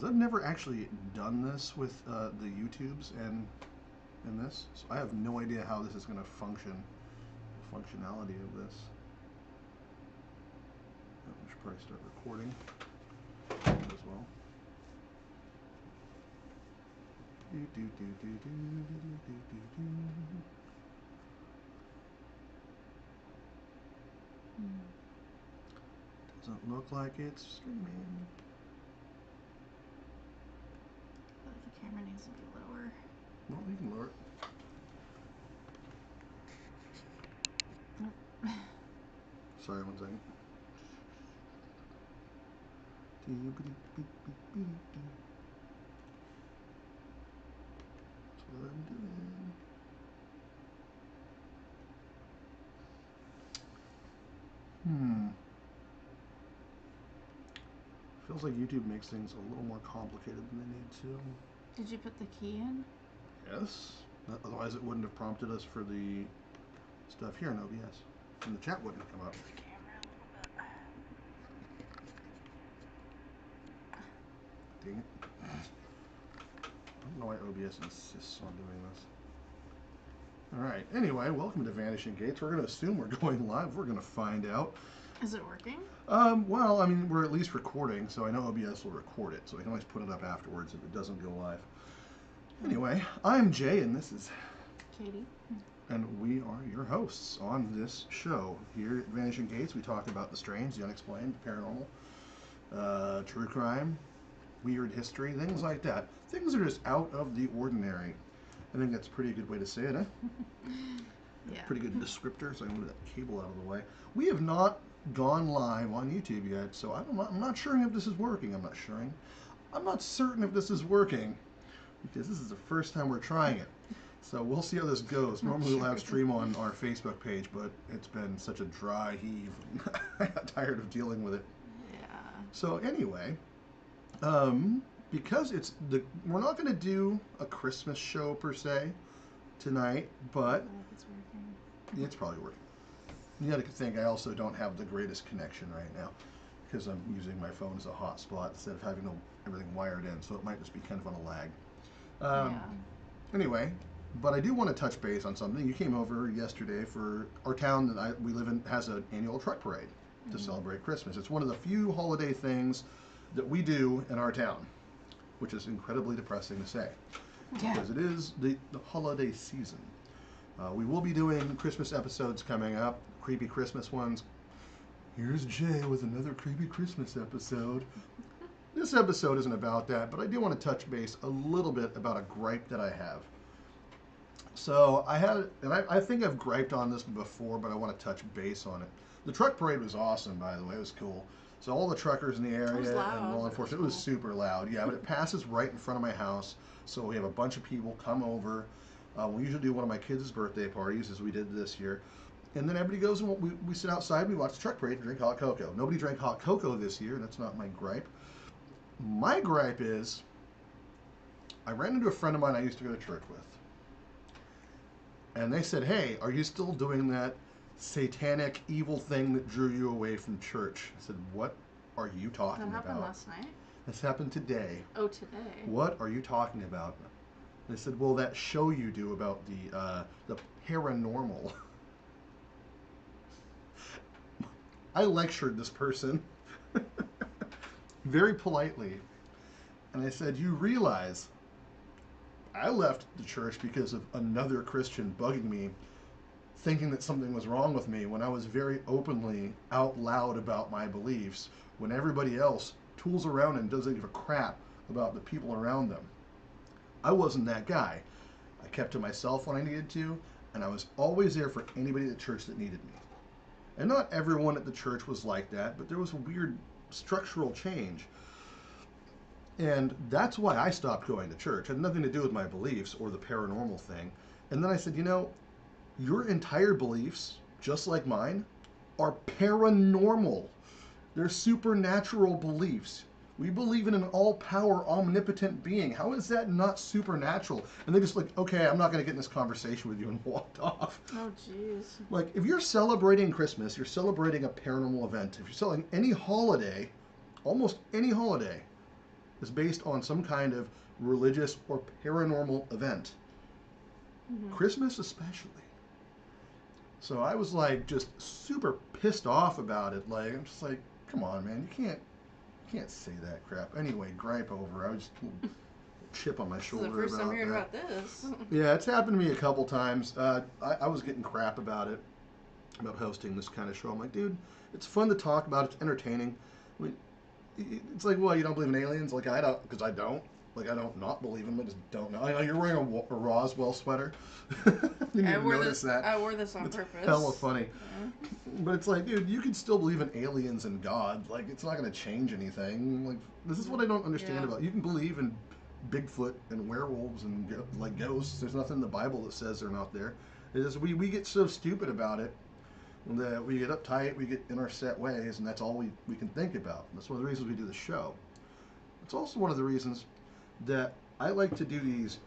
because I've never actually done this with the YouTubes and this, so I have no idea how this is going to function, the functionality of this. I should probably start recording as well. Doesn't look like it's streaming. I feel like the camera needs to be lower. Well, you can lower it. Sorry, one second. That's what I'm doing. Feels like YouTube makes things a little more complicated than they need to. Did you put the key in? Yes. Otherwise it wouldn't have prompted us for the stuff here in OBS. And the chat wouldn't have come up. The camera a little bit. Dang it. I don't know why OBS insists on doing this. Alright, anyway, welcome to Vanishing Gates. We're going to assume we're going live. We're going to find out. Is it working? Well, I mean, we're at least recording, so I know OBS will record it, so we can always put it up afterwards if it doesn't go live. Anyway, I'm Jay, and this is Katie. And we are your hosts on this show. Here at Vanishing Gates, we talk about the strange, the unexplained, the paranormal, true crime, weird history, things like that. Things that are just out of the ordinary. I think that's a pretty good way to say it, eh? Yeah. Pretty good descriptor, so I can move that cable out of the way. We have not gone live on YouTube yet, so I'm not sure if this is working. I'm not certain if this is working, because this is the first time we're trying it. So we'll see how this goes. Normally we'll have stream on our Facebook page, but it's been such a dry heave. I got tired of dealing with it. Yeah. So anyway, because we're not going to do a Christmas show per se tonight, but I don't know if it's working. it's probably working. You got to think I also don't have the greatest connection right now because I'm using my phone as a hotspot instead of having everything wired in, so it might just be kind of on a lag. Yeah. Anyway, but I do want to touch base on something. You came over yesterday for our town that we live in has an annual truck parade to celebrate Christmas. It's one of the few holiday things that we do in our town, which is incredibly depressing to say because it is the holiday season. We will be doing Christmas episodes coming up, creepy Christmas ones. Here's Jay with another creepy Christmas episode. This episode isn't about that, but I do want to touch base a little bit about a gripe that I have. So I think I've griped on this before, but I want to touch base on it. The truck parade was awesome, by the way. It was cool. So all the truckers in the area and law enforcement, it was super loud. Yeah, but it passes right in front of my house. So we have a bunch of people come over. We usually do one of my kids' birthday parties, as we did this year. And then everybody goes and we sit outside, we watch the truck parade and drink hot cocoa. Nobody drank hot cocoa this year. That's not my gripe. My gripe is, I ran into a friend of mine I used to go to church with. And they said, hey, are you still doing that satanic evil thing that drew you away from church? I said, what are you talking about? That happened last night? This happened today. Oh, today. What are you talking about? They said, well, that show you do about the paranormal. I lectured this person very politely. And I said, you realize I left the church because of another Christian bugging me, thinking that something was wrong with me when I was very openly out loud about my beliefs, when everybody else tools around and doesn't give a crap about the people around them. I wasn't that guy. I kept to myself when I needed to, and I was always there for anybody at the church that needed me. And not everyone at the church was like that, but there was a weird structural change. And that's why I stopped going to church. It had nothing to do with my beliefs or the paranormal thing. And then I said, you know, your entire beliefs, just like mine, are paranormal. They're supernatural beliefs. We believe in an all-power, omnipotent being. How is that not supernatural? And they just like, okay, I'm not going to get in this conversation with you, and walked off. Oh, jeez. Like, if you're celebrating Christmas, you're celebrating a paranormal event. If you're selling any holiday, almost any holiday, is based on some kind of religious or paranormal event. Christmas especially. So I was like just super pissed off about it. Like I'm just like, come on, man, you can't say that crap. Anyway, gripe over. I was just a little chip on my shoulder. This is the first about I'm hearing that. about this. Yeah, it's happened to me a couple times. I was getting crap about it, about hosting this kind of show. I'm like, dude, it's fun to talk about. It's entertaining. I mean, it's like, well, you don't believe in aliens? Like I don't, because I don't. Like I don't not believe them. I just don't know. I know you're wearing a Roswell sweater. I wore this on It's purpose. hella funny. Yeah. But it's like, dude, you can still believe in aliens and God. Like it's not going to change anything. Like this is what I don't understand about. You can believe in Bigfoot and werewolves and like ghosts. There's nothing in the Bible that says they're not there. It's just we get so stupid about it that we get uptight, we get in our set ways, and that's all we can think about. That's one of the reasons we do the show. It's also one of the reasons that I like to do these,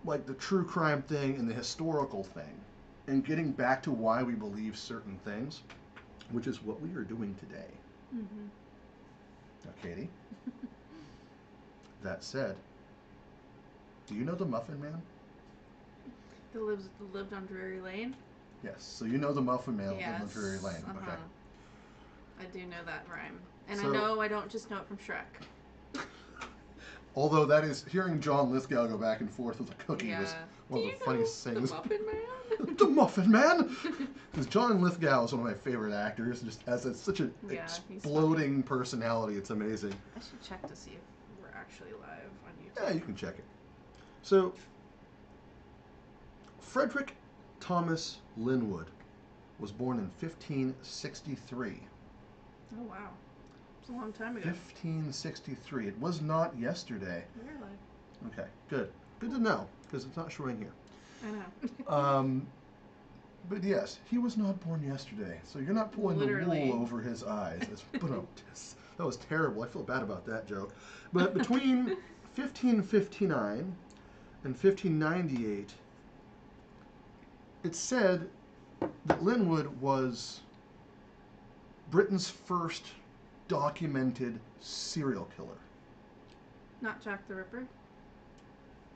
like the true crime thing and the historical thing, and getting back to why we believe certain things, which is what we are doing today. Now, Katie, that said, do you know the Muffin Man? Who lived on Drury Lane? Yes. So you know the Muffin Man lived Yes. on Drury Lane. Okay. I do know that rhyme. And So- I know I don't just know it from Shrek. Although that is, hearing John Lithgow go back and forth with a cookie was Yeah. one Do of the you funniest know things. The Muffin Man? The Muffin Man! Because John Lithgow is one of my favorite actors, just as it's such an Yeah, he's exploding personality. It's amazing. I should check to see if we're actually live on YouTube. Yeah, you can check it. So, Frederick Thomas Linwood was born in 1563. Oh, wow. It's a long time ago. 1563. It was not yesterday. We're live. Okay, good. Good to know, because it's not showing here. I know. But yes, he was not born yesterday, so you're not pulling Literally. the wool over his eyes. That was terrible. I feel bad about that joke. But between 1559 and 1598, it's said that Linwood was Britain's first documented serial killer. Not Jack the Ripper?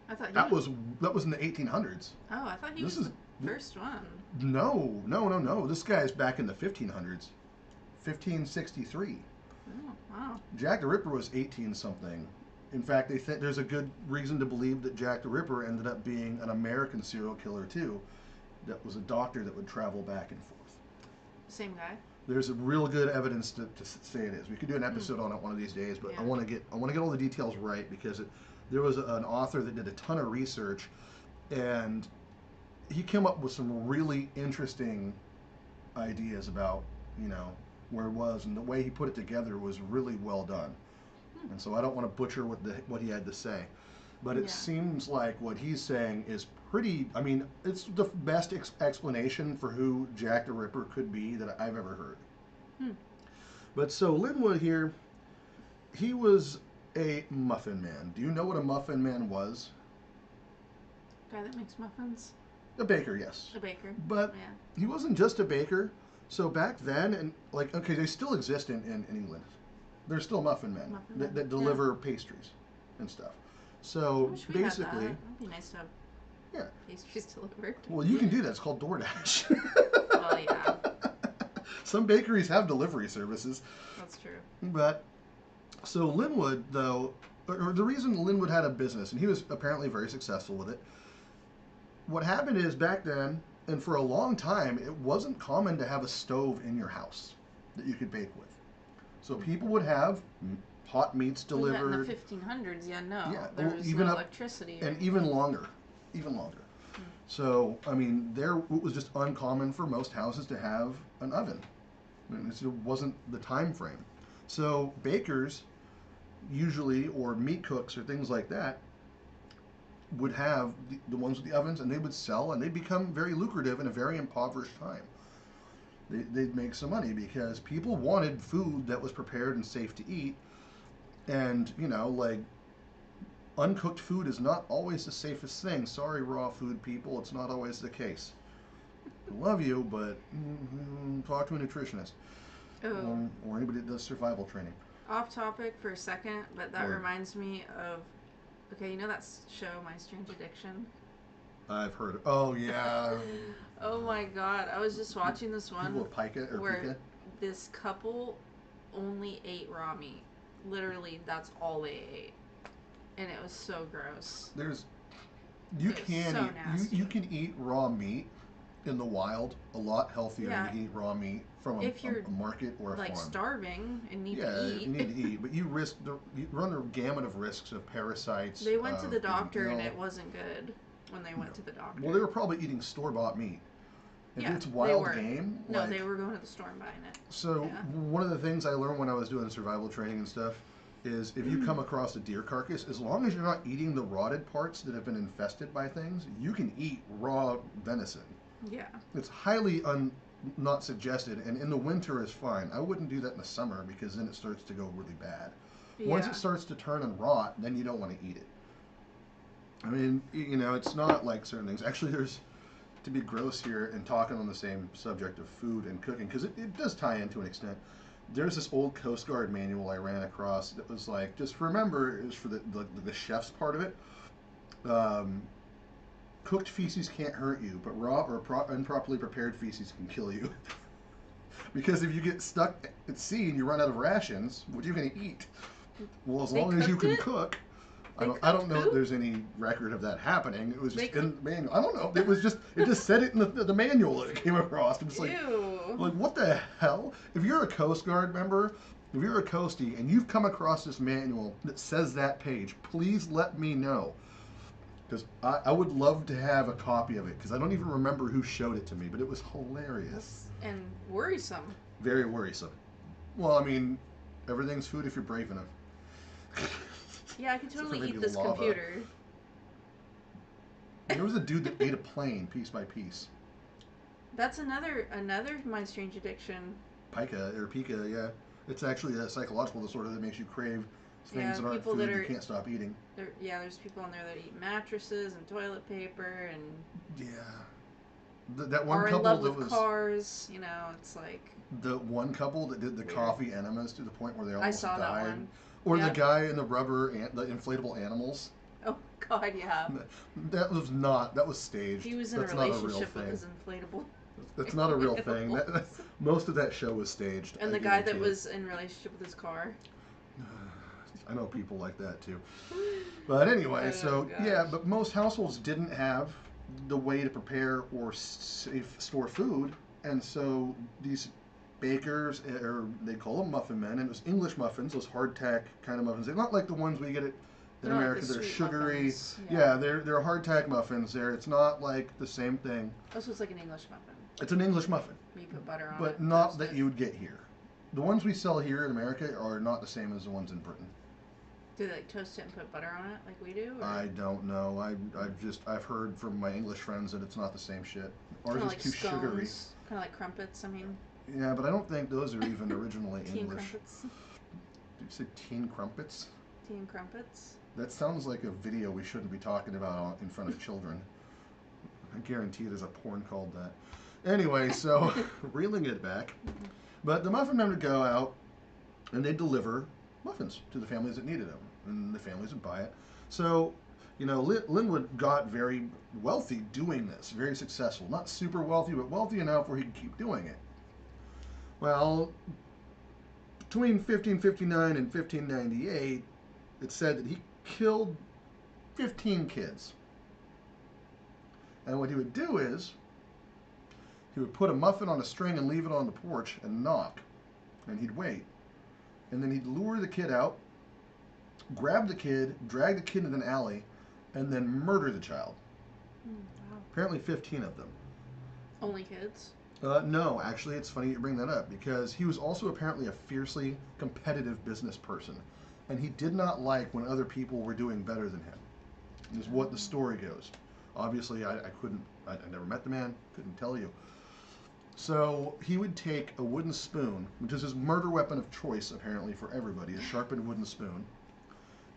I thought he That was in the 1800s. Oh, I thought he This was is- the first one. No. This guy's back in the 1500s. 1563. Oh, wow. Jack the Ripper was 18 something. In fact, they think there's a good reason to believe that Jack the Ripper ended up being an American serial killer too. That was a doctor that would travel back and forth. Same guy? There's a real good evidence to say it is. We could do an episode on it one of these days, but Yeah. I want to get all the details right because there was an author that did a ton of research, and he came up with some really interesting ideas about where it was, and the way he put it together was really well done. And so I don't want to butcher what he had to say, but it Yeah. seems like what he's saying is pretty. I mean, it's the best explanation for who Jack the Ripper could be that I've ever heard. But so Linwood here, he was a muffin man. Do you know what a muffin man was? Guy that makes muffins? A baker, yes. A baker. But Yeah. he wasn't just a baker. So back then, and okay, they still exist in England. There's still muffin men Muffin that men, deliver pastries and stuff. So I wish we had that. basically, That'd be nice to have yeah. pastries delivered. Well, you can do that. It's called DoorDash. Well, yeah. Some bakeries have delivery services. That's true. But so Linwood, though, or the reason Linwood had a business, and he was apparently very successful with it. What happened is back then, and for a long time, it wasn't common to have a stove in your house that you could bake with. So people would have hot meats delivered. In the 1500s, yeah, no. Yeah, There well, was even no up- electricity. And even longer. So, I mean, it was just uncommon for most houses to have an oven. I mean, it wasn't the time frame. So bakers usually, or meat cooks or things like that, would have the ones with the ovens, and they would sell, and they'd become very lucrative in a very impoverished time. They'd make some money because people wanted food that was prepared and safe to eat, and like uncooked food is not always the safest thing. Sorry, raw food people, it's not always the case. I love you, but talk to a nutritionist Oh. or anybody that does survival training. Off topic for a second, but that Or- reminds me of. Okay, you know that show, My Strange Addiction? I've heard. Oh yeah. Oh my god, I was just watching this People one with pica or where pica. this couple only ate raw meat. Literally, that's all they ate. And it was so gross. There's you It was can so eat nasty. you can eat raw meat in the wild a lot healthier than Yeah. you can eat raw meat from If you're a market or a like farm. starving and need Yeah, to if eat. you need to eat, but you run a gamut of risks of parasites. They went to the being doctor and ill. it wasn't good when they went No. to the doctor. Well, they were probably eating store-bought meat. If Yeah, it's they wild were. game, No, like, they were going to the store and buying it. so Yeah. one of the things I learned when I was doing survival training and stuff is if you come across a deer carcass, as long as you're not eating the rotted parts that have been infested by things, you can eat raw venison. Yeah. It's highly not suggested, and in the winter is fine. I wouldn't do that in the summer because then it starts to go really bad. Once Yeah. it starts to turn and rot, then you don't want to eat it. I mean, you know, it's not like certain things. Actually, there's, to be gross here and talking on the same subject of food and cooking, because it does tie in to an extent. There's this old Coast Guard manual I ran across that was like, just remember, it was for the chef's part of it. Cooked feces can't hurt you, but raw or improperly prepared feces can kill you. Because if you get stuck at sea and you run out of rations, what are you going to eat? Well, as They long as you cooked can it? cook. They I don't cooked know if poop? there's any record of that happening. It was They just in the manual. I don't know. It just said it in the manual that it came across. I'm just like, Ew. what the hell? If you're a Coast Guard member, if you're a Coastie and you've come across this manual that says that page, please let me know. Because I would love to have a copy of it because I don't even remember who showed it to me, but it was hilarious. And worrisome. Very worrisome. Well, I mean, everything's food if you're brave enough. Yeah, I could Except for totally maybe eat this lava. computer. There was a dude that ate a plane piece by piece. That's another My Strange Addiction. Pica or pica, yeah. It's actually a psychological disorder that makes you crave things Yeah, that aren't people food that you are- can't stop eating. There's people on there that eat mattresses and toilet paper and Yeah. That one are in couple love that with was cars. You know, it's like the one couple that did the Weird. coffee enemas to the point where they I almost saw that died. one. Or Yep. the guy in the the inflatable animals. Oh God, yeah. That was staged. He was in That's a not a real relationship with thing. his inflatable. That's not a real thing. animals. Most of that show was staged. And I the guy that guarantee it. was in relationship with his car. I know people like that too. But anyway, Oh, so gosh. yeah, but most households didn't have the way to prepare or store food, and so these bakers, or they call them muffin men, and it was English muffins, those hardtack kind of muffins. They're not like the ones we get in They're not like America. the They're sweet sugary. muffins. Yeah, they're hardtack muffins. It's not like the same thing. Also, it's like an English muffin. It's an English muffin, You put butter on it. but not toast that it. you would get here. The ones we sell here in America are not the same as the ones in Britain. Do they like toast it and put butter on it like we do? Or? I don't know. I've heard from my English friends that it's not the same shit. Ours Kinda is like too sugary. scones, kind of like crumpets. I mean, Yeah, but I don't think those are even originally tea and English. crumpets. Did you say teen crumpets? Tea and crumpets. That sounds like a video we shouldn't be talking about in front of children. I guarantee there's a porn called that. Anyway, so reeling it back. But the muffin men would go out and they'd deliver muffins to the families that needed them, and the families would buy it. So, you know, Linwood got very wealthy doing this, very successful. Not super wealthy, but wealthy enough where he could keep doing it. Well, between 1559 and 1598, it said that he killed 15 kids. And what he would do is, he would put a muffin on a string and leave it on the porch and knock. And he'd wait. And then he'd lure the kid out, grab the kid, drag the kid into an alley, and then murder the child. Wow. Apparently 15 of them. Only kids. No, actually, it's funny you bring that up because he was also apparently a fiercely competitive business person. And he did not like when other people were doing better than him, is what the story goes. Obviously, I never met the man, couldn't tell you. So he would take a wooden spoon, which is his murder weapon of choice apparently for everybody, a sharpened wooden spoon,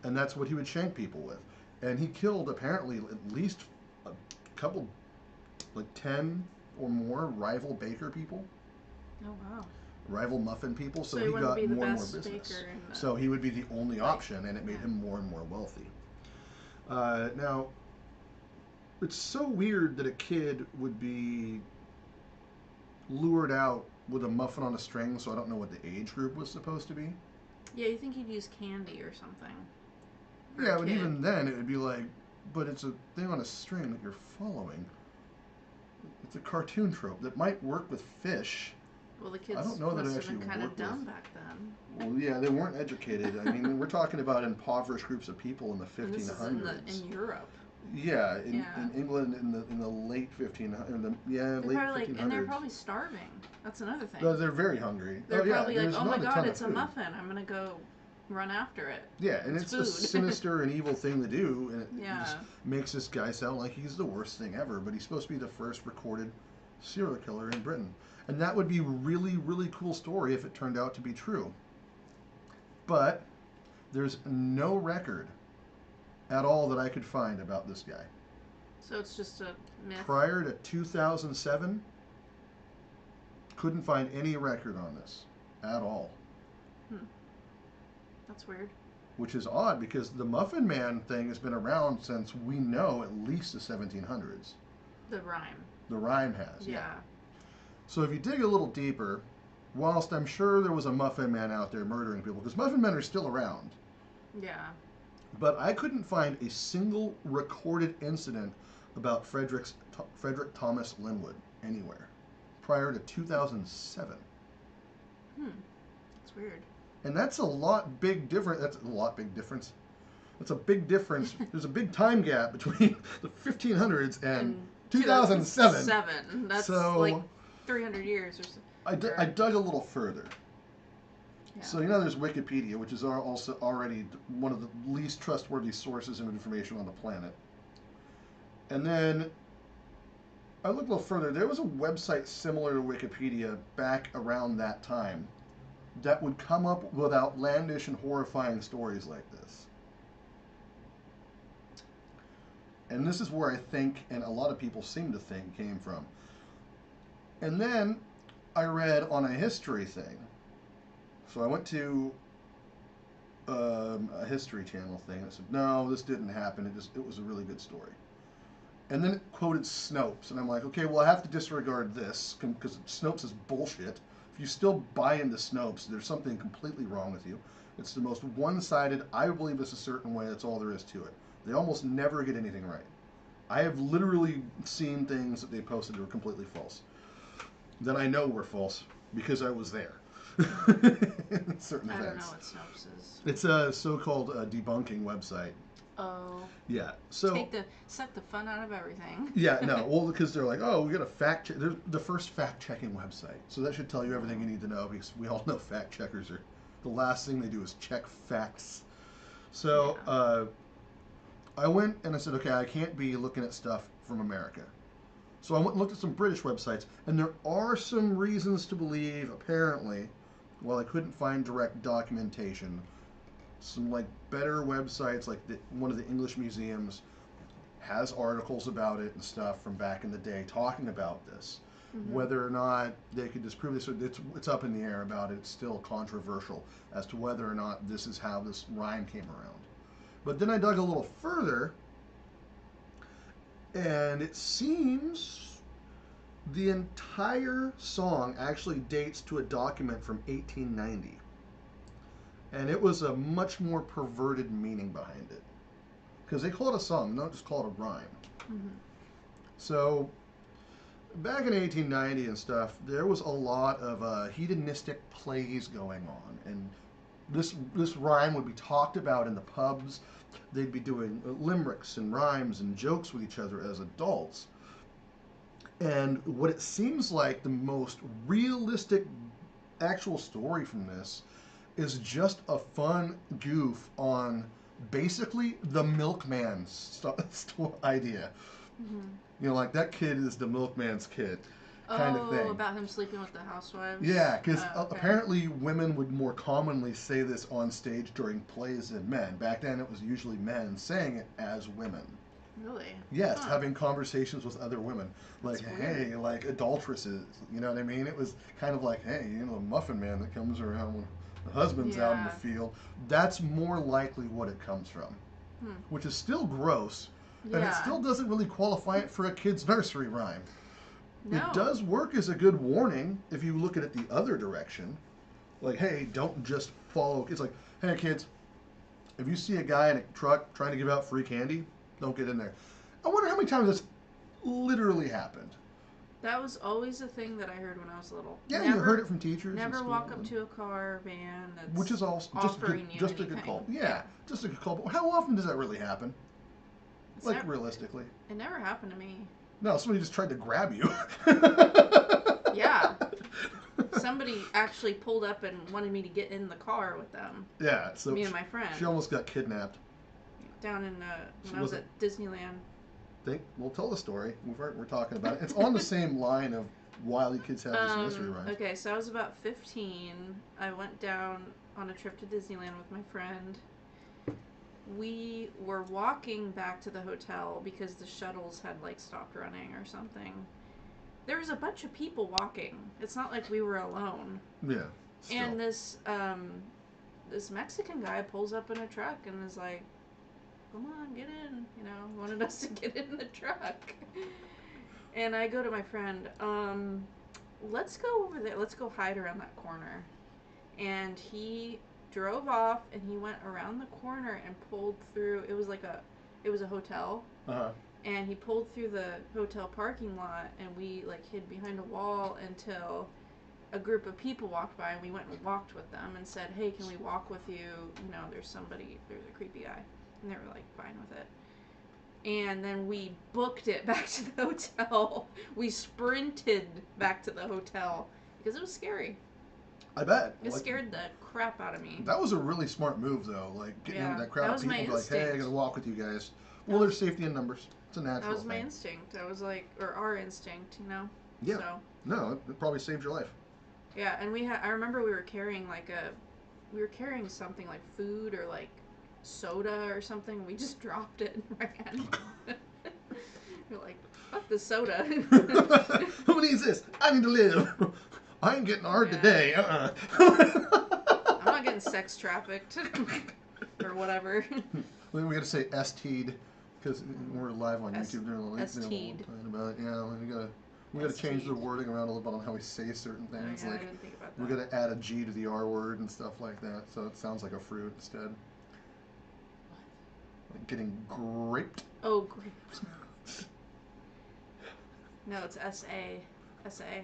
and that's what he would shank people with. And he killed apparently at least a couple, like 10 or more rival baker people. Oh wow. rival muffin people, so he he wouldn't got be the more and more best business. baker in the, So he would be the only option, and it made yeah. him more and more wealthy. Now, it's so weird that a kid would be lured out with a muffin on a string, so I don't know what the age group was supposed to be. Yeah, you think he'd use candy or something. Yeah, but even then, it would be like, but it's a thing on a string that you're following. It's a cartoon trope that might work with fish. Well, the kids I don't know that it must have actually been kind of worked dumb with. back then. Well, yeah, they weren't educated. I mean, we're talking about impoverished groups of people in the 1500s. And this is in Europe. Yeah, in England in the late 1500s. Yeah, late 1500s. And they're probably starving. That's another thing. No, they're very hungry. They're probably like, there's oh my not god, ton it's of a food. muffin. I'm gonna go run after it. Yeah, and it's a sinister and evil thing to do, and it just makes this guy sound like he's the worst thing ever. But he's supposed to be the first recorded serial killer in Britain, and that would be really, really cool story if it turned out to be true. But there's no record at all that I could find about this guy. So it's just a myth. Prior to 2007, couldn't find any record on this at all. That's weird. Which is odd because the Muffin Man thing has been around since we know at least the 1700s. The rhyme. The rhyme has, Yeah. So if you dig a little deeper, whilst I'm sure there was a Muffin Man out there murdering people, because Muffin Men are still around. Yeah. But I couldn't find a single recorded incident about Frederick Thomas Linwood anywhere prior to 2007. That's weird. And that's a lot big difference. That's a lot big difference. That's a big difference. There's a big time gap between the 1500s and 2007. That's so, like 300 years or so. I dug a little further. Yeah. So there's Wikipedia, which is also already one of the least trustworthy sources of information on the planet. And then I looked a little further. There was a website similar to Wikipedia back around that time that would come up with outlandish and horrifying stories like this. And this is where I think, and a lot of people seem to think, came from. And then I read on a history thing. So I went to a History Channel thing and it said, no, this didn't happen. It was a really good story. And then it quoted Snopes. And I'm like, okay, well, I have to disregard this because Snopes is bullshit. If you still buy into Snopes, there's something completely wrong with you. It's the most one-sided, I believe it's a certain way, that's all there is to it. They almost never get anything right. I have literally seen things that they posted that were completely false. That I know were false because I was there. Certain events. I don't know what Snopes is. It's a so-called debunking website. Oh. Yeah. So suck the fun out of everything. Yeah, no. Well, because they're like, oh, we got a fact check. They're the first fact-checking website. So that should tell you everything you need to know because we all know fact checkers are the last thing they do is check facts. So I went and I said, okay, I can't be looking at stuff from America. So I went and looked at some British websites, and there are some reasons to believe, apparently, while I couldn't find direct documentation, some like better websites, like one of the English museums has articles about it and stuff from back in the day talking about this. Mm-hmm. Whether or not they could disprove this, it's up in the air about it. It's still controversial as to whether or not this is how this rhyme came around. But then I dug a little further, and it seems the entire song actually dates to a document from 1890. And it was a much more perverted meaning behind it. Because they call it a song, not just call it a rhyme. Mm-hmm. So, back in 1890 and stuff, there was a lot of hedonistic plays going on. And this rhyme would be talked about in the pubs. They'd be doing limericks and rhymes and jokes with each other as adults. And what it seems like the most realistic actual story from this is just a fun goof on basically the milkman idea. Mm-hmm. You know, like that kid is the milkman's kid kind of thing. Oh, about him sleeping with the housewives? Yeah, because apparently women would more commonly say this on stage during plays than men. Back then it was usually men saying it as women. Really? Yes, Huh. having conversations with other women. Like, That's weird. hey, like adulteresses. You know what I mean? It was kind of like, hey, you know, the muffin man that comes around when the husband's out in the Yeah. field. That's more likely what it comes from, Hmm. which is still gross, and it Yeah. still doesn't really qualify it for a kid's nursery rhyme. It No. does work as a good warning if you look at it the other direction. Like, hey, don't just follow. It's like, hey, kids, if you see a guy in a truck trying to give out free candy, don't get in there. I wonder how many times this literally happened. That was always a thing that I heard when I was little. Yeah, you heard it from teachers in Never school, walk up to a car or van which that's is also offering you just a good anything. call. Yeah, Yeah. just a good call. But how often does that really happen? It's Like never, realistically, it never happened to me. no. Somebody just tried to grab you. Yeah. Somebody actually pulled up and wanted me to get in the car with them. Yeah, so Me and my friend. she almost got kidnapped. Down in She when I was wasn't- at Disneyland. We'll tell the story. We're talking about it. It's on the same line of Wily Kids Have These Nursery Rhymes. Okay, so I was about 15. I went down on a trip to Disneyland with my friend. We were walking back to the hotel because the shuttles had like stopped running or something. There was a bunch of people walking. It's not like we were alone. Yeah. Still. And this Mexican guy pulls up in a truck and is like, "Come on, get in," you know, wanted us to get in the truck. And I go to my friend, let's go over there. Let's go hide around that corner. And he drove off and he went around the corner and pulled through. It was a hotel. Uh-huh. And he pulled through the hotel parking lot and we like hid behind a wall until a group of people walked by and we went and walked with them and said, "Hey, can we walk with you? You know, there's a creepy guy." And they were like, fine with it. And then we booked it back to the hotel. We sprinted back to the hotel because it was scary. I bet. It scared the crap out of me. That was a really smart move, though. Like, getting into that crowd of people and be like, hey, I gotta walk with you guys. Well, there's safety in numbers. It's a natural thing. That was my instinct. I was like, or our instinct, you know? Yeah. So, no, it probably saved your life. yeah, and I remember we were carrying something like food or like soda or something. We just dropped it and ran. We're like, fuck the soda. Who needs this? I need to live. I ain't getting hard today. I'm not getting sex trafficked or whatever. We gotta say ST'd because we're live on YouTube. There's a little ST'd. talking about it. Yeah, we gotta change the wording around a little bit on how we say certain things. Oh, yeah, like I didn't think about we that. gotta add a G to the R word and stuff like that, so it sounds like a fruit instead. Like getting graped. Oh, great. No, it's S-A. S-A.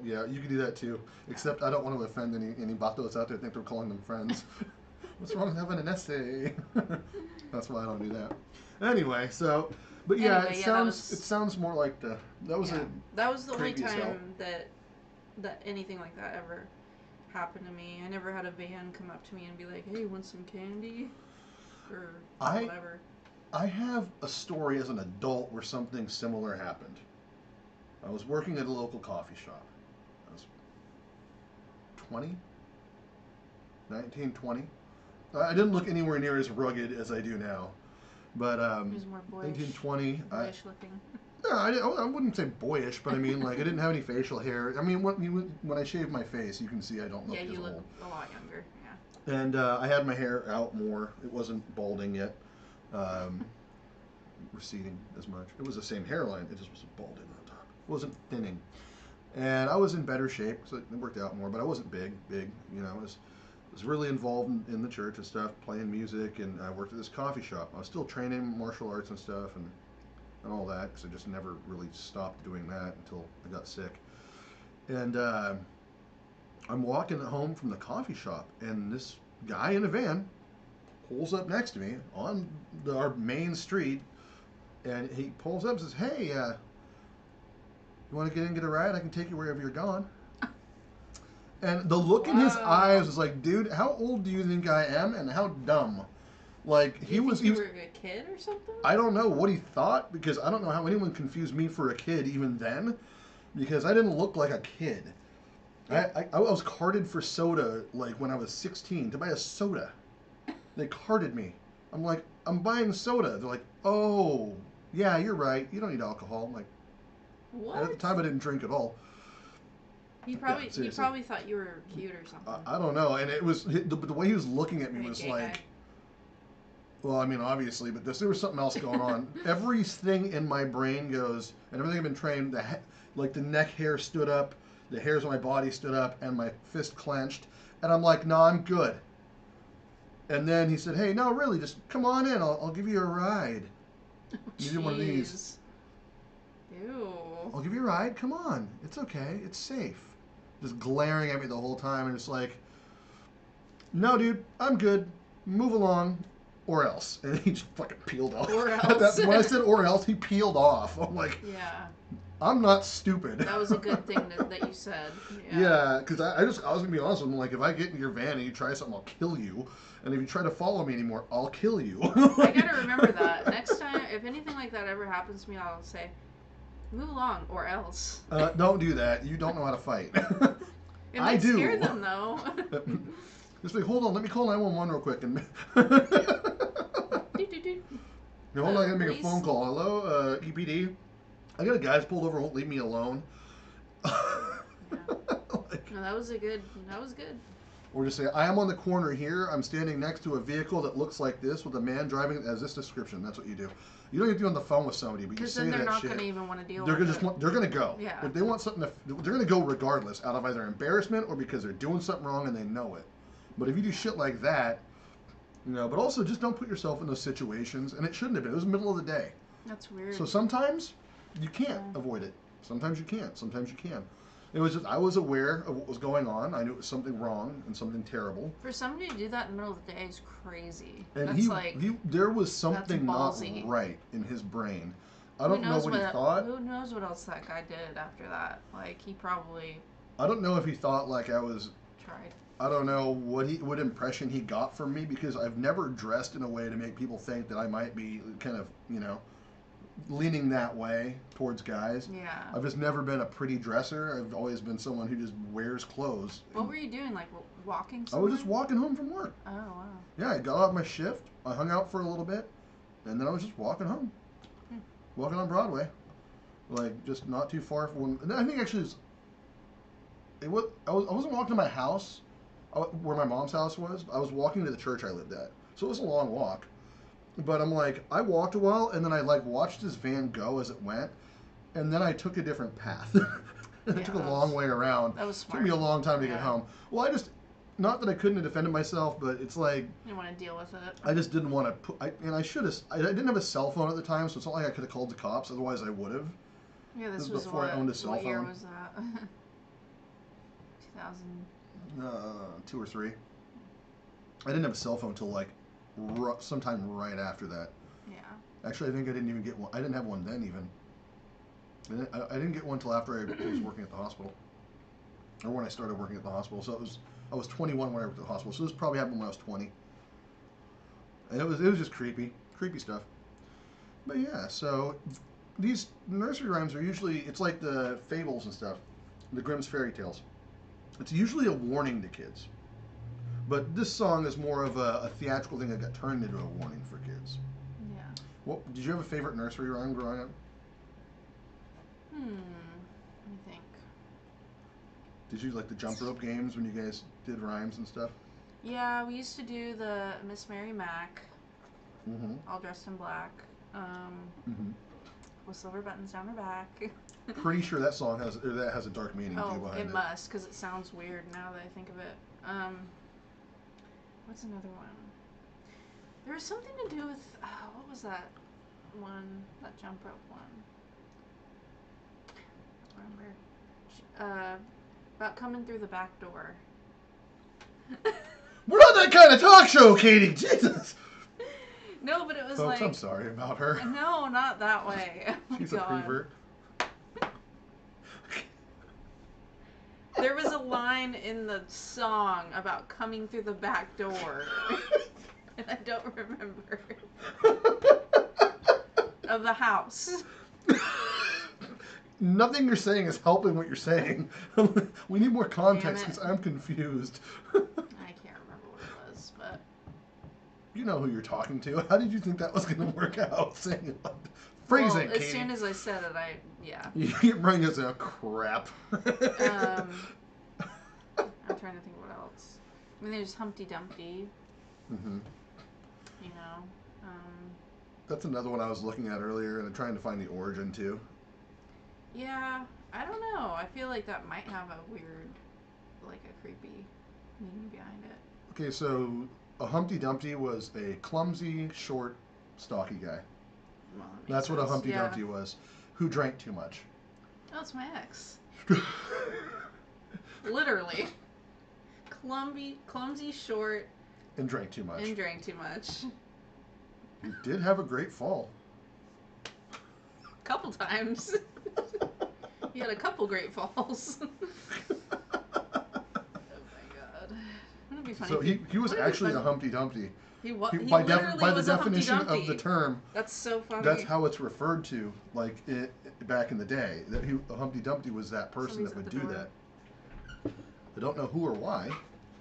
Yeah, you can do that too. Except I don't want to offend any vatos out there that think they're calling them friends. What's wrong with having an essay? That's why I don't do that. Anyway, so, but yeah, Anyway, it sounds more like that was the only creepy as hell. time that anything like that ever happened to me. I never had a van come up to me and be like, "Hey, want some candy?" Or whatever. I have a story as an adult where something similar happened. I was working at a local coffee shop. I was 20, 19, 20. I didn't look anywhere near as rugged as I do now. But It was more boyish. 19, 20. Boyish looking. No, I wouldn't say boyish, but I mean, like, I didn't have any facial hair. I mean, when I shave my face, you can see I don't look as old. Yeah, you look a lot younger. Yeah. And I had my hair out more. It wasn't balding yet. Receding as much. It was the same hairline. It just was balding on top. It wasn't thinning. And I was in better shape, so it worked out more. But I wasn't big. You know, I was really involved in the church and stuff, playing music, and I worked at this coffee shop. I was still training martial arts and stuff and all that, because I just never really stopped doing that until I got sick. And I'm walking home from the coffee shop, and this guy in a van pulls up next to me on our main street, and he pulls up and says, "Hey, you want to get in and get a ride? I can take you wherever you're going." And the look in his eyes was like, "Dude, how old do you think I am, and how dumb?" Like You were a kid or something? I don't know what he thought, because I don't know how anyone confused me for a kid even then, because I didn't look like a kid. I was carded for soda like when I was 16 to buy a soda. They carded me. I'm like, I'm buying soda. They're like, oh, yeah, you're right. You don't need alcohol. I'm like, What? at the time I didn't drink at all. He seriously. probably thought you were cute or something. I don't know. And it was the way he was looking at me was Gay like, guy. well, I mean, obviously, but there was something else going on. Everything in my brain goes, and everything I've been trained, like the neck hair stood up, the hairs on my body stood up, and my fist clenched. And I'm like, no, I'm good. And then he said, hey, no, really, just come on in. I'll give you a ride. You did one of these. Ew. I'll give you a ride. Come on. It's okay. It's safe. Just glaring at me the whole time. And it's like, no, dude, I'm good. Move along. Or else. And he just fucking peeled off. Or else. When I said or else, he peeled off. I'm like, Yeah. I'm not stupid. That was a good thing that you said. Yeah, because I was going to be honest with him. Like, if I get in your van and you try something, I'll kill you. And if you try to follow me anymore, I'll kill you. I gotta remember that. Next time, if anything like that ever happens to me, I'll say, move along, or else. Don't do that. You don't know how to fight. It might scare them, though. Just like, hold on, let me call 911 real quick. And hold on, I gotta make a phone call. Hello, EPD. I got a guy that's pulled over, won't leave me alone. No, that was good. Or just say, I am on the corner here. I'm standing next to a vehicle that looks like this with a man driving it as this description. That's what you do. You don't have to be on the phone with somebody, but you say that shit. Because then they're not going to even want to deal with it. They're going to go. Yeah. If they want something, they're going to go regardless, out of either embarrassment or because they're doing something wrong and they know it. But if you do shit like that, but also just don't put yourself in those situations. And it shouldn't have been. It was the middle of the day. That's weird. So sometimes you can't avoid it. Sometimes you can't. Sometimes you can. It was just, I was aware of what was going on. I knew it was something wrong and something terrible. For somebody to do that in the middle of the day is crazy. And that's there was something not ballsy. right in his brain. I don't know what he thought. Who knows what else that guy did after that? Like, he probably... I don't know if he thought like I was... Tried. I don't know what impression he got from me, because I've never dressed in a way to make people think that I might be kind of, leaning that way towards guys. Yeah. I've just never been a pretty dresser. I've always been someone who just wears clothes. What were you doing? Like walking somewhere? I was just walking home from work. Oh, wow. Yeah, I got off my shift. I hung out for a little bit, and then I was just walking home. Walking on Broadway. Like, just not too far from... And I think actually I wasn't walking to my house, where my mom's house was. I was walking to the church I lived at. So it was a long walk. But I'm like, I walked a while, and then I watched this van go as it went, and then I took a different path. It took a long way around. That was smart. It took me a long time to get home. Well, not that I couldn't have defended myself, but it's like... You didn't want to deal with it. I just didn't want to put... I should have... I didn't have a cell phone at the time, so it's not like I could have called the cops, otherwise I would have. Yeah, this was before I owned a cell phone. What year was that? 2000... 2 or 3. I didn't have a cell phone until sometime right after that. Yeah. Actually, I think I didn't even get one. I didn't have one then even. I didn't get one until after I was working at the hospital, or when I started working at the hospital. So I was 21 when I worked at the hospital. So this probably happened when I was 20. And it was just creepy stuff. But yeah, so these nursery rhymes are usually, it's like the fables and stuff, the Grimm's fairy tales. It's usually a warning to kids. But this song is more of a theatrical thing that got turned into a warning for kids. Yeah. What did you have a favorite nursery rhyme growing up? Let me think. Did you like the jump rope games when you guys did rhymes and stuff? Yeah, we used to do the Miss Mary Mac, all dressed in black, with silver buttons down her back. Pretty sure that song has a dark meaning too behind it. It must, because it sounds weird now that I think of it. What's another one? There was something to do with, what was that one, that jump rope one? I don't remember. About coming through the back door. We're not that kind of talk show, Katie. Jesus. No, but it was Folks, I'm sorry about her. No, not that way. She's a pervert. There was a line in the song about coming through the back door. And I don't remember. Of the house. Nothing you're saying is helping what you're saying. We need more context because I'm confused. I can't remember what it was, but You know who you're talking to. How did you think that was going to work out? Saying it like, phrase Well, it, as Katie. soon as I said it, yeah. Your brain goes, oh, crap. I'm trying to think what else. I mean, there's Humpty Dumpty. Mm-hmm. You know. That's another one I was looking at earlier and I'm trying to find the origin too. Yeah, I don't know. I feel like that might have a weird, like a creepy meaning behind it. Okay, so a Humpty Dumpty was a clumsy, short, stocky guy. Well, That's what a sense. Humpty Dumpty was, who drank too much. Oh, it's my ex. Literally. Clumsy, short. And drank too much. And drank too much. He did have a great fall. Couple times. He had a couple great falls. Oh my god. Wouldn't it be funny? So he was actually a Humpty Dumpty. He was. By the definition of the term. That's so funny. That's how it's referred to, like back in the day. That a Humpty Dumpty was that person that would do that. I don't know who or why.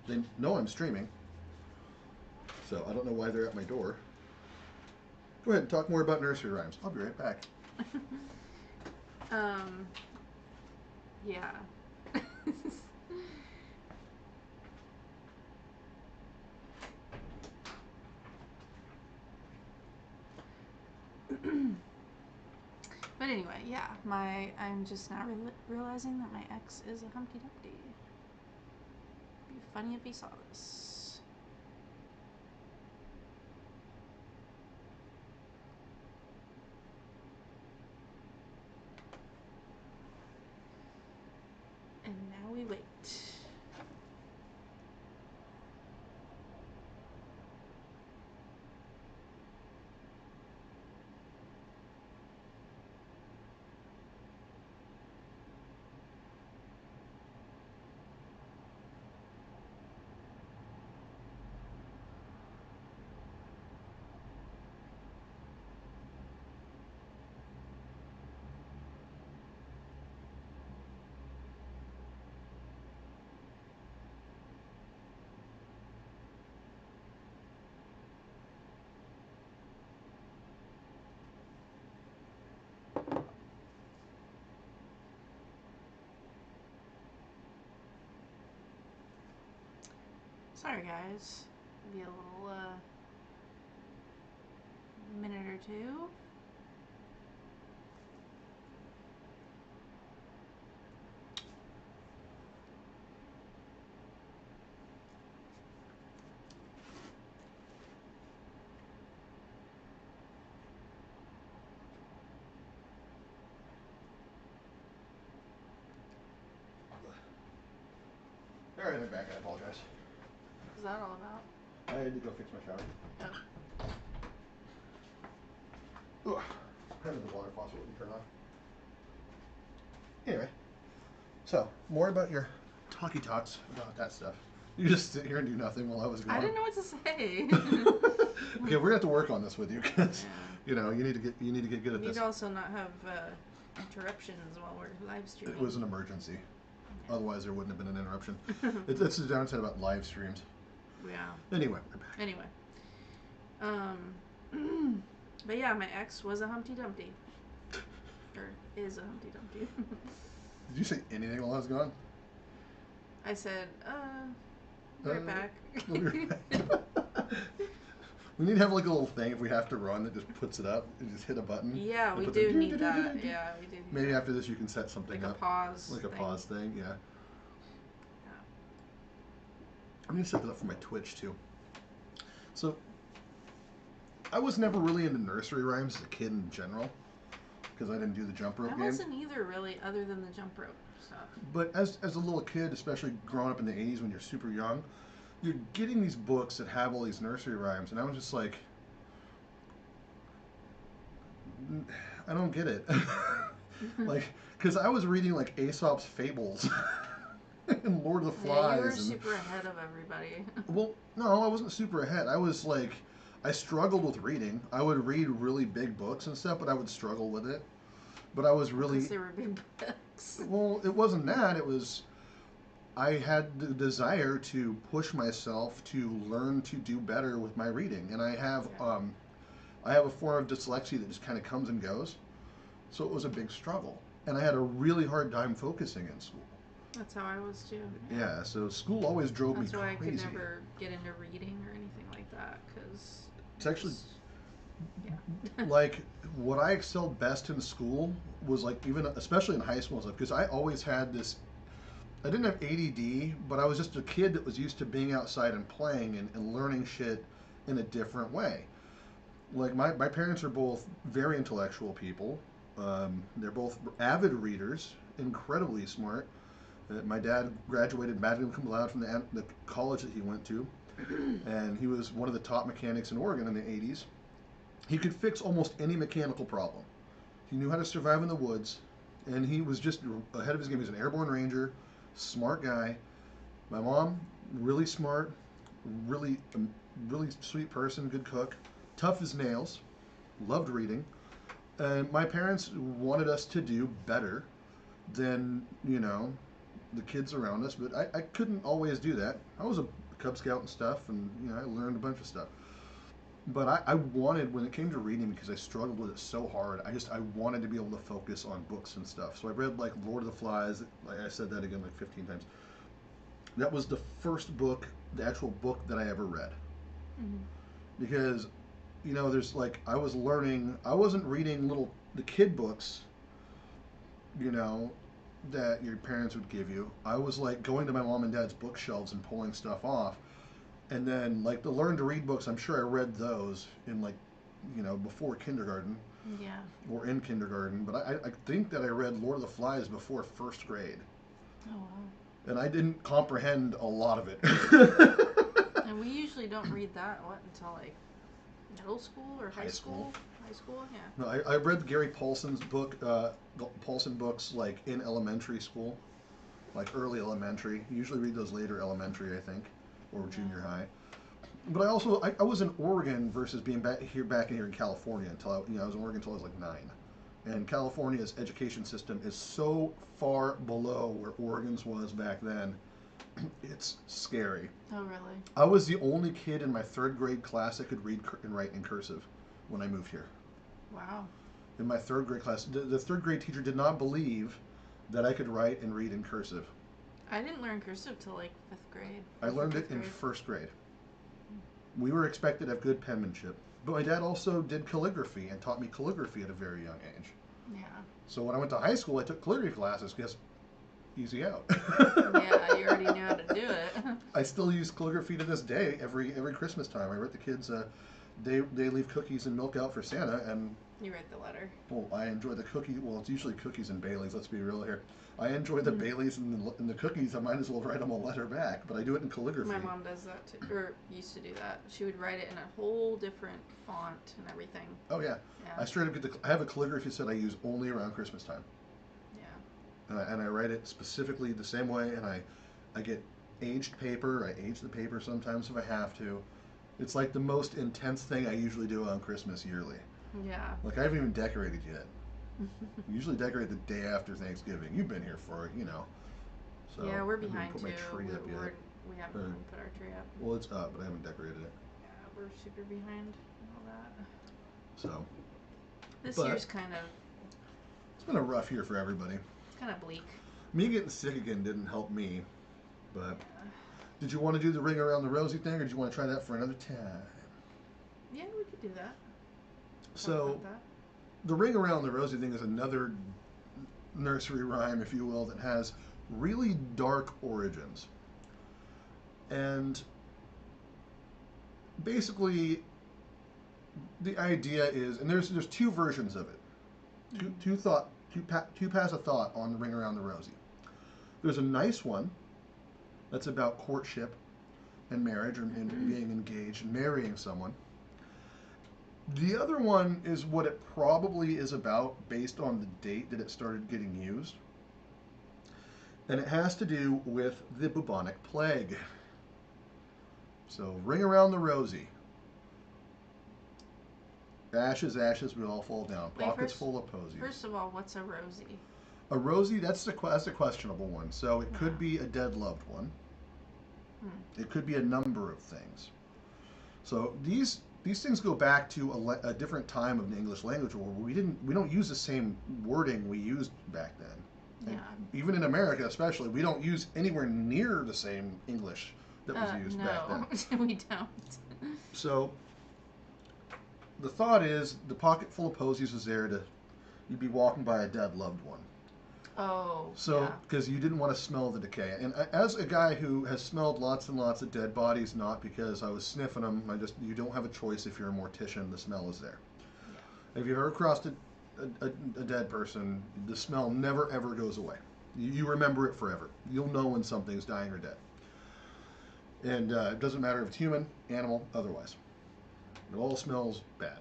They know I'm streaming, so I don't know why they're at my door. Go ahead and talk more about nursery rhymes. I'll be right back. Yeah. But anyway, yeah, I'm just now realizing that my ex is a Humpty Dumpty. It'd be funny if he saw this. And now we wait. Sorry guys, be a little minute or two. All right, I'm back. I apologize. What's that all about? I had to go fix my shower. Oh. Ugh. Kind of the water faucet wouldn't turn off. Anyway, so more about your talkie talks about that stuff. You just sit here and do nothing while I was gone. I didn't know what to say. Okay, we're gonna have to work on this with you because you know you need to get good at You this. need to also not have interruptions while we're live streaming. It was an emergency. Yeah. Otherwise, there wouldn't have been an interruption. It's the downside about live streams. Yeah. Anyway, we're back. Anyway. But yeah, my ex was a Humpty Dumpty. Or is a Humpty Dumpty. Did you say anything while I was gone? I said, right back. We'll be right back. We need to have like a little thing if we have to run that just puts it up and just hit a button. Yeah, we do need that. Yeah, we do need Maybe that. after this you can set something like up. A pause. Like a thing. pause thing, yeah. I'm going to set that up for my Twitch too. So, I was never really into nursery rhymes as a kid in general. Because I didn't do the jump rope game. I wasn't either really, other than the jump rope stuff. But as a little kid, especially growing up in the 80s when you're super young, you're getting these books that have all these nursery rhymes. And I was just like, I don't get it. Like, because I was reading like Aesop's Fables. And Lord of the Flies. Yeah, you were super ahead of everybody. Well, no, I wasn't super ahead. I was like, I struggled with reading. I would read really big books and stuff, but I would struggle with it. But I was really... Because they were big books. Well, it wasn't that. It was... I had the desire to push myself to learn to do better with my reading, and Yeah. I have a form of dyslexia that just kind of comes and goes, so it was a big struggle, and I had a really hard time focusing in school. That's how I was too. Yeah. Yeah, so school always drove me That's why I could crazy. never get into reading or anything like that because It's it actually just, yeah. like what I excelled best in school was like even especially in high school and stuff because I always had this. I didn't have ADD, but I was just a kid that was used to being outside and playing and learning shit in a different way. Like my parents are both very intellectual people. They're both avid readers, incredibly smart. My dad graduated magna cum laude from the college that he went to, and he was one of the top mechanics in Oregon in the 80s. He could fix almost any mechanical problem. He knew how to survive in the woods, and he was just ahead of his game. He was an airborne ranger, smart guy. My mom, really smart, really, really sweet person, good cook, tough as nails, loved reading. And my parents wanted us to do better than, the kids around us, but I couldn't always do that. I was a Cub Scout and stuff, and, I learned a bunch of stuff. But I wanted, when it came to reading, because I struggled with it so hard, I wanted to be able to focus on books and stuff. So I read like Lord of the Flies. Like I said that again like 15 times. That was the first book, the actual book that I ever read. Mm-hmm. Because, there's like I was learning. I wasn't reading the kid books, you know, that your parents would give you. I was like going to my mom and dad's bookshelves and pulling stuff off. And then like the learn to read books, I'm sure I read those in like, before kindergarten Yeah. or in kindergarten. But I think that I read Lord of the Flies before first grade. Oh wow. And I didn't comprehend a lot of it. And we usually don't read that until like middle school or high High school. school. High school, yeah. No, I read Gary Paulson's book, Paulson books, like in elementary school, like early elementary. You usually read those later elementary, I think, or junior Yeah. high. But I was in Oregon versus being back here in California until I was in Oregon until I was like 9. And California's education system is so far below where Oregon's was back then. It's scary. Oh really? I was the only kid in my third grade class that could read and write in cursive when I moved here. Wow. In my third grade class, the third grade teacher did not believe that I could write and read in cursive. I didn't learn cursive till like fifth grade. I learned it Fifth in grade. first grade. We were expected to have good penmanship, but my dad also did calligraphy and taught me calligraphy at a very young age. Yeah. So when I went to high school, I took calligraphy classes because easy out. Yeah, you already knew how to do it. I still use calligraphy to this day. Every Christmas time, I write the kids. They leave cookies and milk out for Santa, and You write the letter. well, I enjoy the cookie. Well, it's usually cookies and Baileys. Let's be real here. I enjoy the Baileys and the cookies. I might as well write them a letter back, but I do it in calligraphy. My mom does that too, or used to do that. She would write it in a whole different font and everything. Oh yeah, Yeah. I straight up I have a calligraphy set I use only around Christmas time, Yeah. and I write it specifically the same way. And I get aged paper. I age the paper sometimes if I have to. It's like the most intense thing I usually do on Christmas yearly. Yeah. Like I haven't even decorated yet. I usually decorate the day after Thanksgiving. You've been here for it, So yeah, we're I haven't behind put too. my tree up yet. We haven't even put our tree up. Well, it's up, but I haven't decorated it. Yeah, we're super behind and all that. So This But- year's kind of it's been a rough year for everybody. bleak. Me getting sick again didn't help me. But Yeah. did you want to do the ring around the rosy thing, or did you want to try that for another time? Yeah, we could do that. Talk So about that. the ring around the rosy thing is another nursery rhyme, if you will, that has really dark origins. And basically, the idea is, and there's two versions of it. Two pass of thought on the ring around the rosy. There's a nice one that's about courtship and marriage and being engaged and marrying someone. The other one is what it probably is about based on the date that it started getting used. And it has to do with the bubonic plague. So, ring around the rosy. Ashes, ashes, we all fall down. Wait, Pockets first- full of posies. First of all, what's a rosy? A rosy, that's a questionable one. So it could be a dead loved one. Hmm. It could be a number of things. So these things go back to a different time of the English language where we don't use the same wording we used back then. And Yeah. even in America, especially, we don't use anywhere near the same English that was used back then. No, we don't. So the thought is the pocket full of posies was there to you'd be walking by a dead loved one. Oh. So, because you didn't want to smell the decay. And as a guy who has smelled lots and lots of dead bodies, not because I was sniffing them, you don't have a choice if you're a mortician, the smell is there. Yeah. If you've ever crossed a dead person, the smell never ever goes away. You remember it forever. You'll know when something's dying or dead. And it doesn't matter if it's human, animal, otherwise. It all smells bad.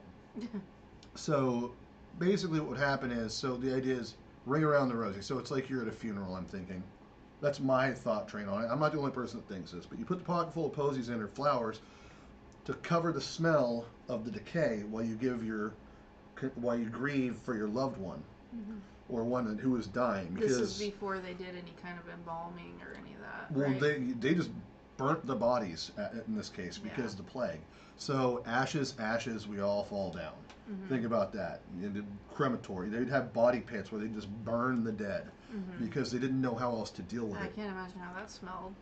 So, basically what would happen is, so the idea is, ring around the rosy. So it's like you're at a funeral, I'm thinking. That's my thought train on it. I'm not the only person that thinks this, but you put the pocket full of posies in or flowers to cover the smell of the decay while you grieve for your loved one, Mm-hmm. or one who is dying. This is before they did any kind of embalming or any of that. Well, right? they just burnt the bodies in this case because of the plague. So ashes, we all fall down. Mm-hmm. Think about that. Crematory. They'd have body pits where they just burn the dead because they didn't know how else to deal with it. I can't imagine how that smelled.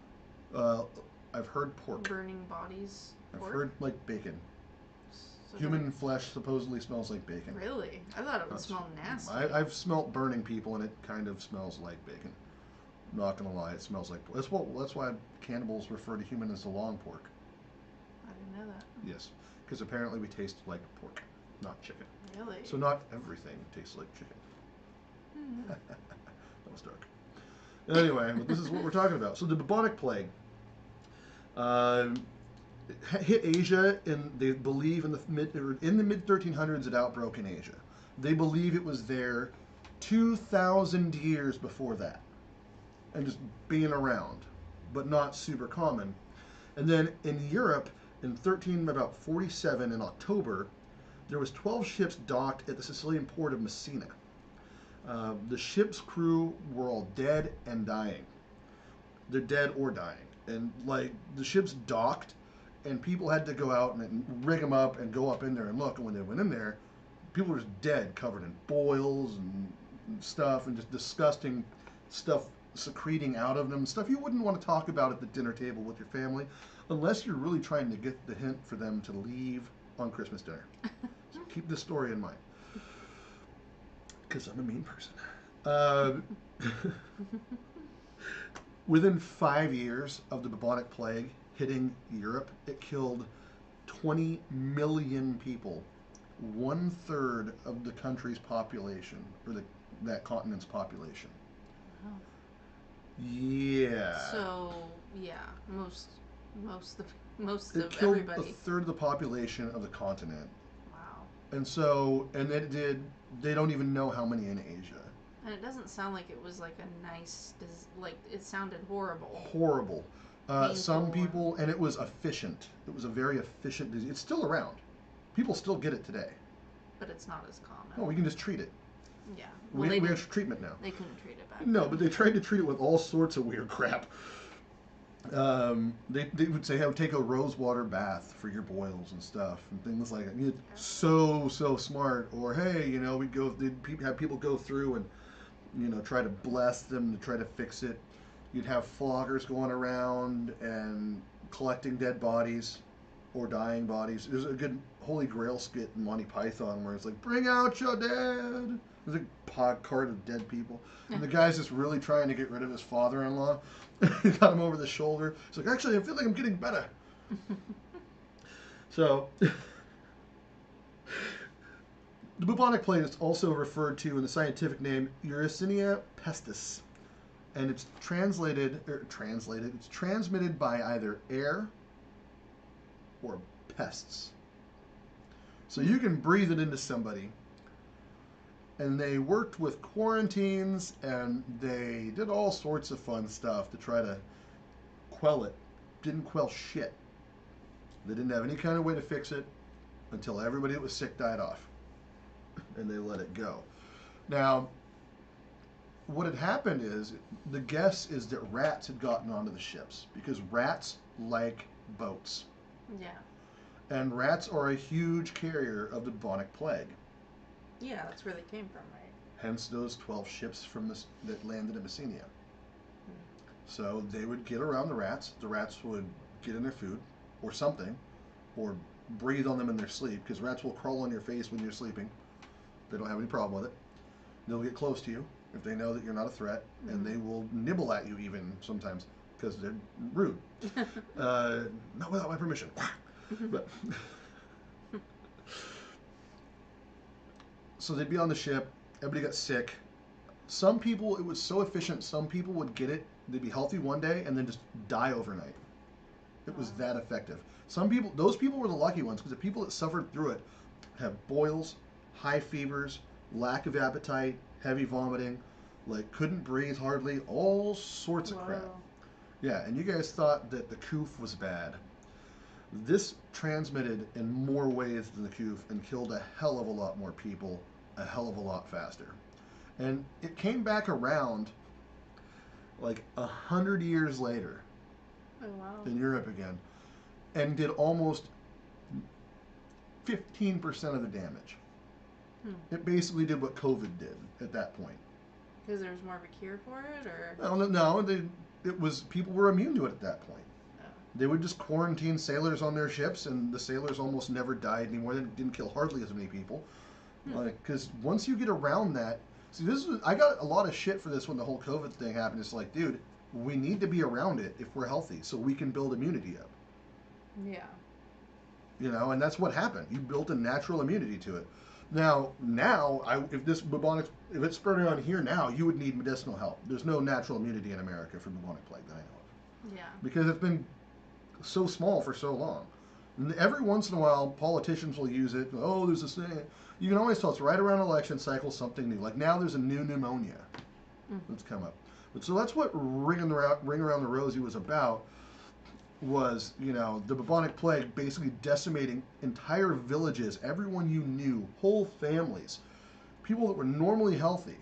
I've heard pork. Burning bodies. I've heard like bacon. So Human flesh supposedly smells like bacon. Really? I thought it would smell nasty. I've smelt burning people and it kind of smells like bacon. Not gonna lie, it smells like pork. That's why cannibals refer to human as the long pork. I didn't know that. Yes, because apparently we taste like pork, not chicken. Really? So not everything tastes like chicken. Mm-hmm. That was dark. Anyway, but this is what we're talking about. So the bubonic plague hit Asia, and they believe in the mid 1300s it outbroke in Asia. They believe it was there 2,000 years before that, and just being around, but not super common. And then in Europe, in about 47 in October, there was 12 ships docked at the Sicilian port of Messina. The ship's crew were all dead and dying. They're dead or dying. And like the ship's docked, and people had to go out and rig them up and go up in there and look. And when they went in there, people were just dead, covered in boils and stuff, and just disgusting stuff secreting out of them. Stuff you wouldn't want to talk about at the dinner table with your family, unless you're really trying to get the hint for them to leave on Christmas dinner. So keep this story in mind, because I'm a mean person. Within 5 years of the bubonic plague hitting Europe, it killed 20 million people, 1/3 of the country's population, or that continent's population. Wow. Yeah. So yeah, most it of killed everybody. 1/3 of the population of the continent. Wow. And so, and it did. They don't even know how many in Asia. And it doesn't sound like it was like a nice, like it sounded horrible. Horrible. Some Painful. people, and it was efficient. It was a very efficient disease. It's still around. People still get it today. But it's not as common. Oh, we can just treat it. Yeah. We have treatment now. They couldn't treat it back No, then. but they tried to treat it with all sorts of weird crap. They would say, "Hey, take a rose water bath for your boils and stuff," and things like that. So smart. Or hey, they'd have people go through and try to bless them to try to fix it. You'd have floggers going around and collecting dead bodies or dying bodies. There's a good Holy Grail skit in Monty Python where it's like, "Bring out your dead." There's a pod cart of dead people. And the guy's just really trying to get rid of his father-in-law. He got him over the shoulder. He's like, "Actually, I feel like I'm getting better." So, the bubonic plague is also referred to in the scientific name Yersinia pestis. And it's it's transmitted by either air or pests. So you can breathe it into somebody. And they worked with quarantines, and they did all sorts of fun stuff to try to quell it. Didn't quell shit. They didn't have any kind of way to fix it until everybody that was sick died off. And they let it go. Now, what had happened is the guess is that rats had gotten onto the ships because rats like boats. Yeah. And rats are a huge carrier of the bubonic plague. Yeah, that's where they came from, right? Hence those 12 ships from this that landed in Messina. Hmm. So they would get around the rats. The rats would get in their food or something, or breathe on them in their sleep, because rats will crawl on your face when you're sleeping. They don't have any problem with it. They'll get close to you if they know that you're not a threat, and they will nibble at you even sometimes because they're rude. Not without my permission. But so they'd be on the ship. Everybody got sick. Some people, it was so efficient. Some people would get it. They'd be healthy one day and then just die overnight. It was that effective. Some people, those people were the lucky ones, because the people that suffered through it have boils, high fevers, lack of appetite, heavy vomiting, like couldn't breathe hardly, all sorts of crap. Yeah, and you guys thought that the coof was bad. This transmitted in more ways than the coof and killed a hell of a lot more people a hell of a lot faster. And it came back around like 100 years later in Europe again, and did almost 15% of the damage. It basically did what COVID did at that point. Because there was more of a cure for it, or? No, it was, people were immune to it at that point. They would just quarantine sailors on their ships, and the sailors almost never died anymore. They didn't kill hardly as many people. Because once you get around that, see, I got a lot of shit for this when the whole COVID thing happened. It's like, dude, we need to be around it if we're healthy, so we can build immunity up. Yeah. You know, and that's what happened. You built a natural immunity to it. Now, if this bubonic, if it's spreading on here now, you would need medicinal help. There's no natural immunity in America for bubonic plague that I know of. Yeah. Because it's been so small for so long. And every once in a while, politicians will use it. Oh, there's this thing. You can always tell it's right around election cycle, something new. Like now, there's a new pneumonia that's come up. But so that's what Ring Around the Rosie was about. Was, you know, the bubonic plague basically decimating entire villages, everyone you knew, whole families, people that were normally healthy.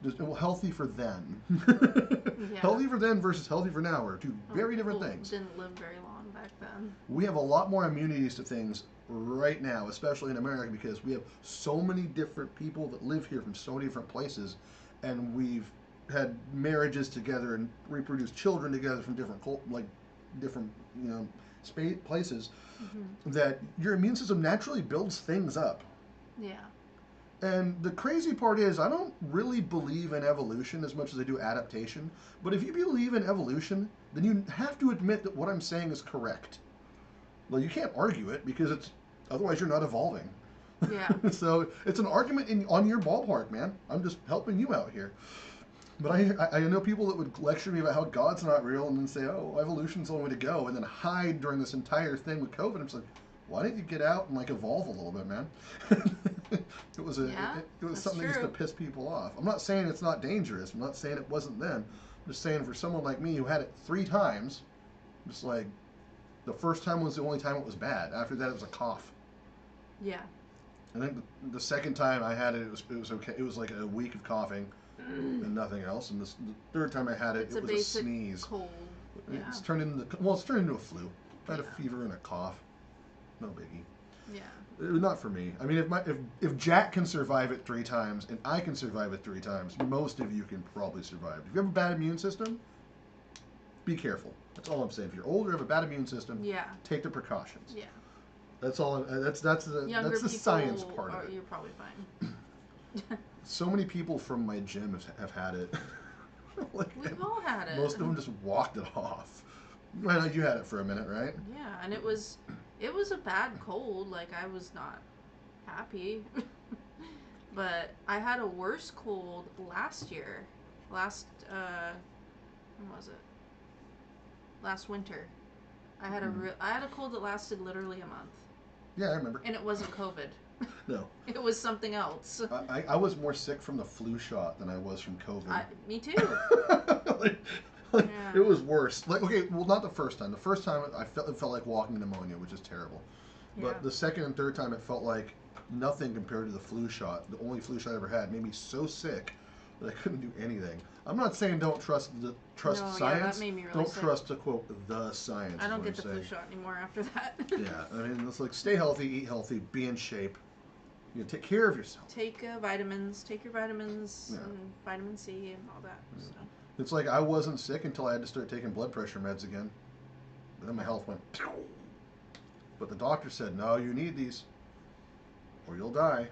Just healthy for then. Yeah. Healthy for then versus healthy for now are two very different things. Didn't live very long back then. We have a lot more immunities to things right now, especially in America, because we have so many different people that live here from so many different places, and we've had marriages together and reproduced children together from different different, you know, places, that your immune system naturally builds things up. Yeah. And the crazy part is, I don't really believe in evolution as much as I do adaptation. But if you believe in evolution, then you have to admit that what I'm saying is correct. Well, you can't argue it, because otherwise you're not evolving. Yeah. So it's an argument on your ballpark, man. I'm just helping you out here. But I know people that would lecture me about how God's not real, and then say, oh, evolution's the only way to go, and then hide during this entire thing with COVID. I'm just like, why didn't you get out and like evolve a little bit, man? It was something just to piss people off. I'm not saying it's not dangerous. I'm not saying it wasn't then. I'm just saying for someone like me who had it 3 times, just like the first time was the only time it was bad. After that, it was a cough. Yeah. And then the second time I had it, it was okay. It was like a week of coughing and nothing else. And the third time I had it, it was a sneeze. Cold. Yeah. It's turned into a flu. I had a fever and a cough. No biggie. Yeah. Not for me. I mean, if Jack can survive it 3 times and I can survive it 3 times, most of you can probably survive. If you have a bad immune system, be careful. That's all I'm saying. If you're older, have a bad immune system, take the precautions. Yeah. That's all. That's the science part of it. You're probably fine. So many people from my gym have had it. We've all had it. Most of them just walked it off. I know you had it for a minute, right? Yeah, and it was a bad cold. Like, I was not happy. But I had a worse cold last year. When was it? Last winter. I had a cold that lasted literally a month. Yeah, I remember. And it wasn't COVID. No. It was something else. I was more sick from the flu shot than I was from COVID. Me too. It was worse. Like, okay, well, not the first time. The first time it felt like walking pneumonia, which is terrible. Yeah. But the second and third time, it felt like nothing compared to the flu shot. The only flu shot I ever had made me so sick but I couldn't do anything. I'm not saying don't trust No, science. yeah, that made me really Don't sick. trust to quote the science. I is don't what get I'm the flu saying. shot anymore after that. Yeah, I mean, it's like stay healthy, eat healthy, be in shape. You know, take care of yourself. Take vitamins. Take your vitamins Yeah. and vitamin C and all that. Yeah. So. It's like I wasn't sick until I had to start taking blood pressure meds again. And then my health went. Pew! But the doctor said, no, you need these, or you'll die.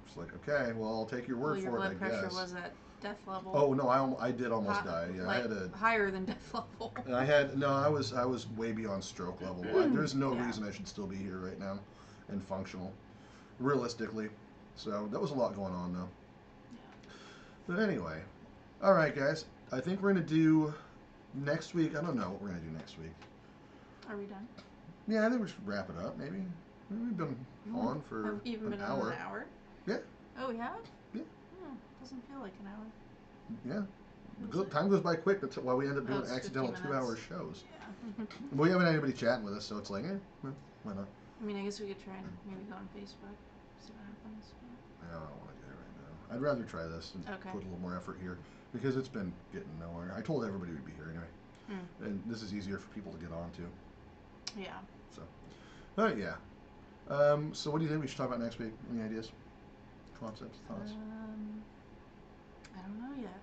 It's like, okay, well, I'll take your word your for it, I blood pressure guess. was at death level. Oh no, I did almost die. Yeah, like I had a. higher than death level. I was way beyond stroke level. There's no Yeah. reason I should still be here right now, and functional, realistically. So that was a lot going on though. Yeah. But anyway, all right, guys. I think we're gonna do next week. I don't know what we're gonna do next week. Are we done? Yeah, I think we should wrap it up. Maybe we've been on for Have even been an on hour. an hour? Yeah. Oh, we have? Yeah. Doesn't feel like an hour. Yeah. Time goes by quick. That's why we end up doing it's accidental 15 2-hour minutes. shows. Yeah. We haven't had anybody chatting with us, so it's like, well, why not? I mean, I guess we could try and maybe go on Facebook, see what happens. I don't want to do it right now. I'd rather try this and Okay. put a little more effort here because it's been getting nowhere. I told everybody we'd be here anyway, and this is easier for people to get on to. Yeah. So, but yeah. So what do you think we should talk about next week? Any ideas, concepts, thoughts? I don't know yet.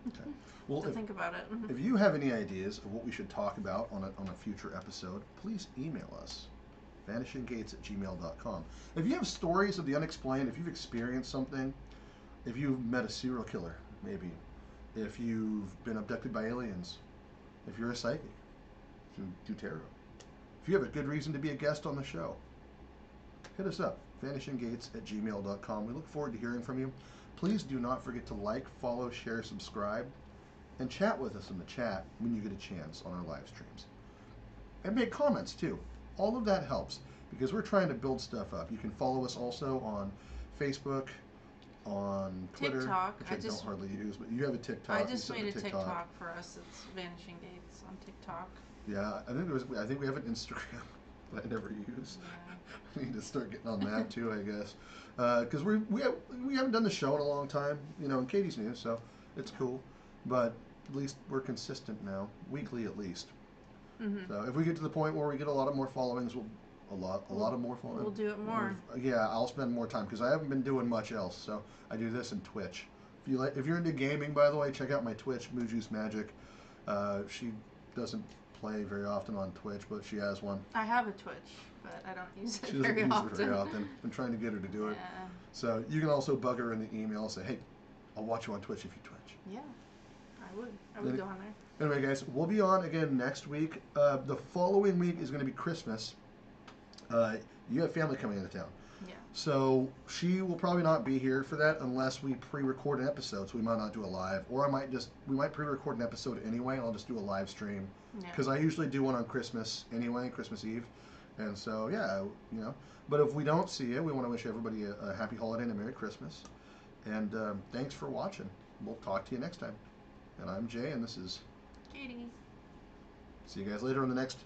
Okay. Well, To think about it. if you have any ideas of what we should talk about on a future episode, please email us. vanishinggates@gmail.com. If you have stories of the unexplained, if you've experienced something, if you've met a serial killer, maybe, if you've been abducted by aliens, if you're a psychic, if you do tarot, if you have a good reason to be a guest on the show, hit us up, vanishinggates@gmail.com. We look forward to hearing from you. Please do not forget to like, follow, share, subscribe, and chat with us in the chat when you get a chance on our live streams. And make comments too. All of that helps because we're trying to build stuff up. You can follow us also on Facebook, on Twitter, TikTok. which I don't hardly use, but you have a TikTok. I just made a TikTok for us. It's Vanishing Gates on TikTok. Yeah, I think we have an Instagram that I never use. Yeah. We need to start getting on that too, I guess, because we haven't done the show in a long time, and Katie's new, so it's cool, but at least we're consistent now, weekly at least. So if we get to the point where we get a lot of more followings, a lot of more followings, We'll do it more. Yeah, I'll spend more time because I haven't been doing much else. So I do this in Twitch. If you're into gaming, by the way, check out my Twitch, Muju's Magic. She doesn't play very often on Twitch, but she has one. I have a Twitch, but I don't use it She doesn't very use often. it very often. Been trying to get her to do it. Yeah. So you can also bug her in the email and say, hey, I'll watch you on Twitch if you Twitch. Yeah, I would go on there. Anyway, guys, we'll be on again next week. The following week is going to be Christmas. You have family coming into town. Yeah. So she will probably not be here for that unless we pre-record an episode. So we might not do a live, or we might pre-record an episode anyway, and I'll just do a live stream. Because I usually do one on Christmas anyway, Christmas Eve. And so, yeah, But if we don't see you, we want to wish everybody a happy holiday and a Merry Christmas. And thanks for watching. We'll talk to you next time. And I'm Jay, and this is Katie. See you guys later on the next